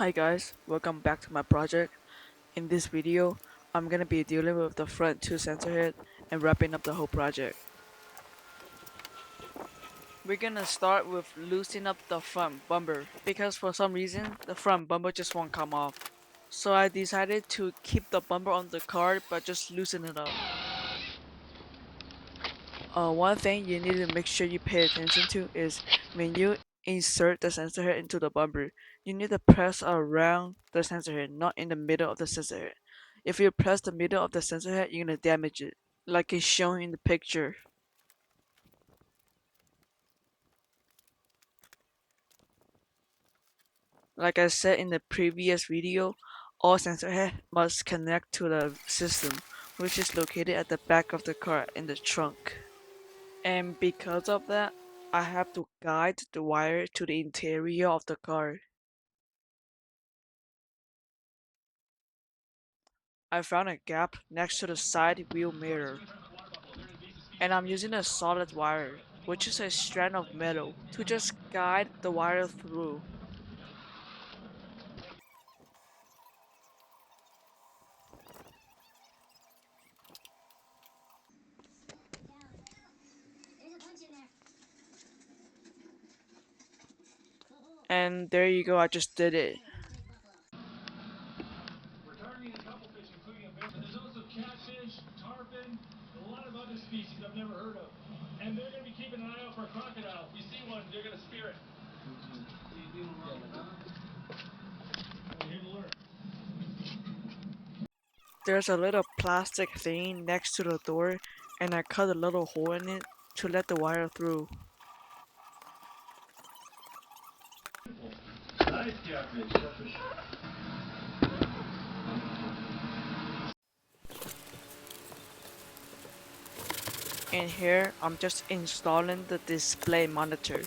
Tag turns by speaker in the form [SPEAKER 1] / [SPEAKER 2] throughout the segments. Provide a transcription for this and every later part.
[SPEAKER 1] Hi guys, welcome back to my project. In this video, I'm gonna be dealing with the front two sensor head and wrapping up the whole project. We're gonna start with loosening up the front bumper because for some reason the front bumper just won't come off. So I decided to keep the bumper on the car but just loosen it up. One thing you need to make sure you pay attention to is when you insert the sensor head into the bumper, you need to press around the sensor head, not in the middle of the sensor head. If you press the middle of the sensor head, you're gonna damage it, like is shown in the picture. Like I said in the previous video, all sensor head must connect to the system, which is located at the back of the car in the trunk. And because of that, I have to guide the wire to the interior of the car. I found a gap next to the side wheel mirror, and I'm using a solid wire, which is a strand of metal, to just guide the wire through. And there you go, I just did it.
[SPEAKER 2] We're targeting a couple fish, including a bear. There's also catfish, tarpon, a lot of other species I've never heard of. And they're going to be keeping an eye out for a crocodile. If you see one, they're going to spear it. We're here to learn.
[SPEAKER 1] There's a little plastic thing next to the door, and I cut a little hole in it to let the wire through.
[SPEAKER 2] Nice catfish.
[SPEAKER 1] And here, I'm just installing the display monitor.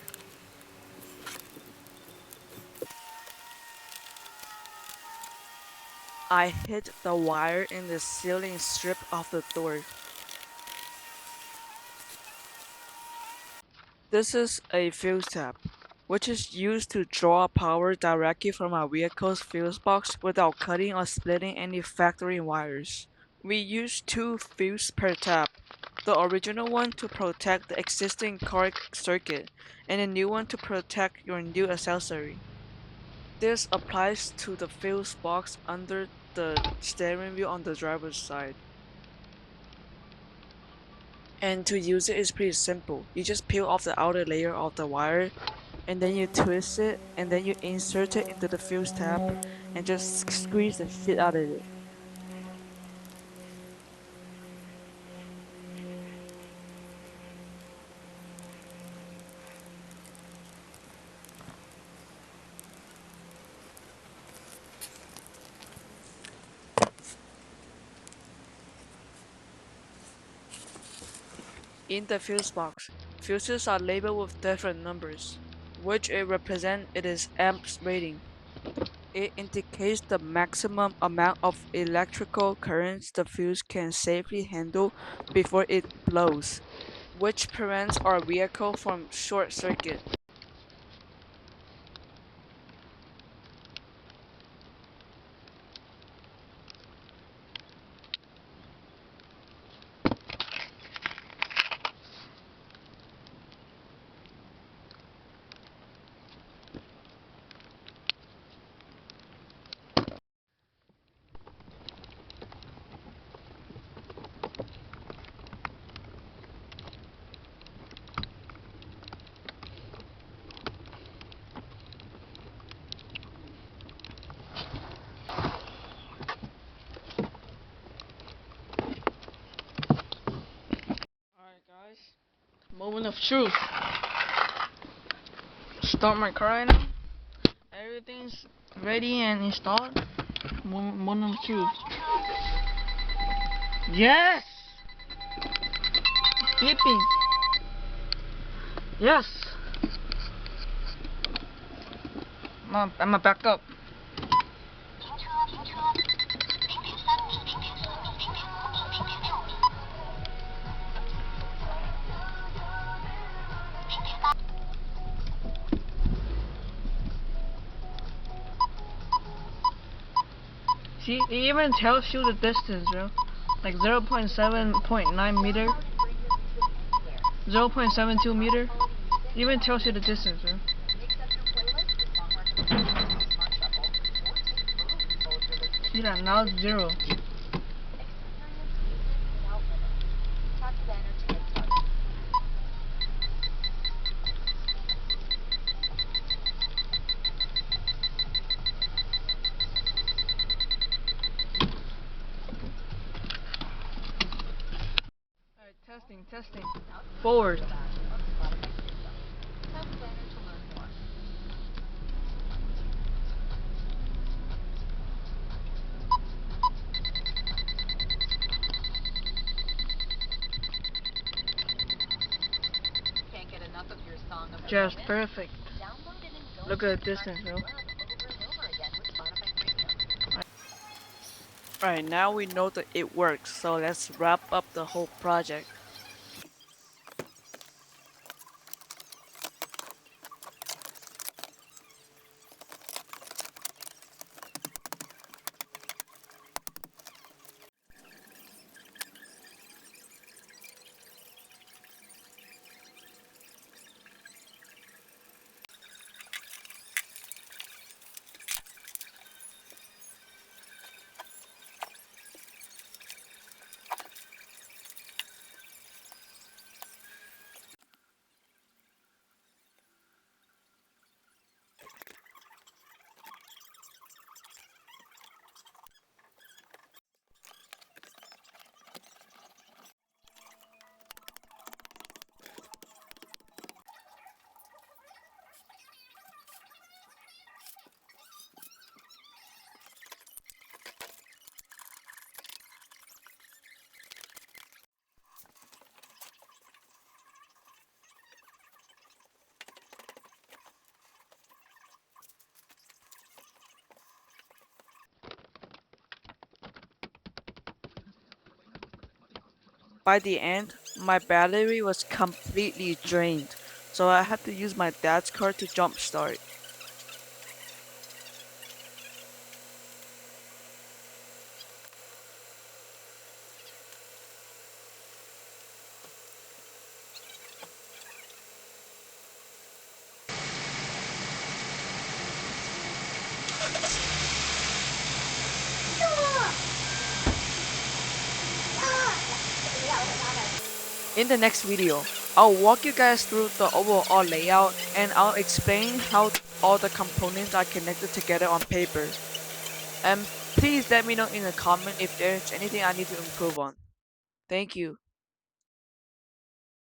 [SPEAKER 1] I hit the wire in the ceiling strip of the door. This is a fuse tab, which is used to draw power directly from our vehicle's fuse box without cutting or splitting any factory wires. We use 2 fuses per tab, the original one to protect the existing car circuit, and a new one to protect your new accessory. This applies to the fuse box under the steering wheel on the driver's side. And to use it is pretty simple. You just peel off the outer layer of the wire, and then you twist it, and then you insert it into the fuse tab and just squeeze the shit out of it. In the fuse box, fuses are labeled with different numbers, which it represents it is amps rating. It indicates the maximum amount of electrical currents the fuse can safely handle before it blows, which prevents our vehicle from short circuit. Alright guys, moment of truth. Start my car right now. Everything's ready and installed. Moment of truth. Yes! Flipping. Yes! I'm a back up. See, it even tells you the distance, bro. Like 0.7.9 meter, 0.72 meter. It even tells you the distance, bro. See that? Now it's 0. Alright, testing. Forward. Just perfect. Look at the distance, bro. Alright, now we know that it works, so let's wrap up the whole project. By the end, my battery was completely drained, so I had to use my dad's car to jumpstart. In the next video, I'll walk you guys through the overall layout and I'll explain how all the components are connected together on paper. And please let me know in the comment if there's anything I need to improve on. Thank you.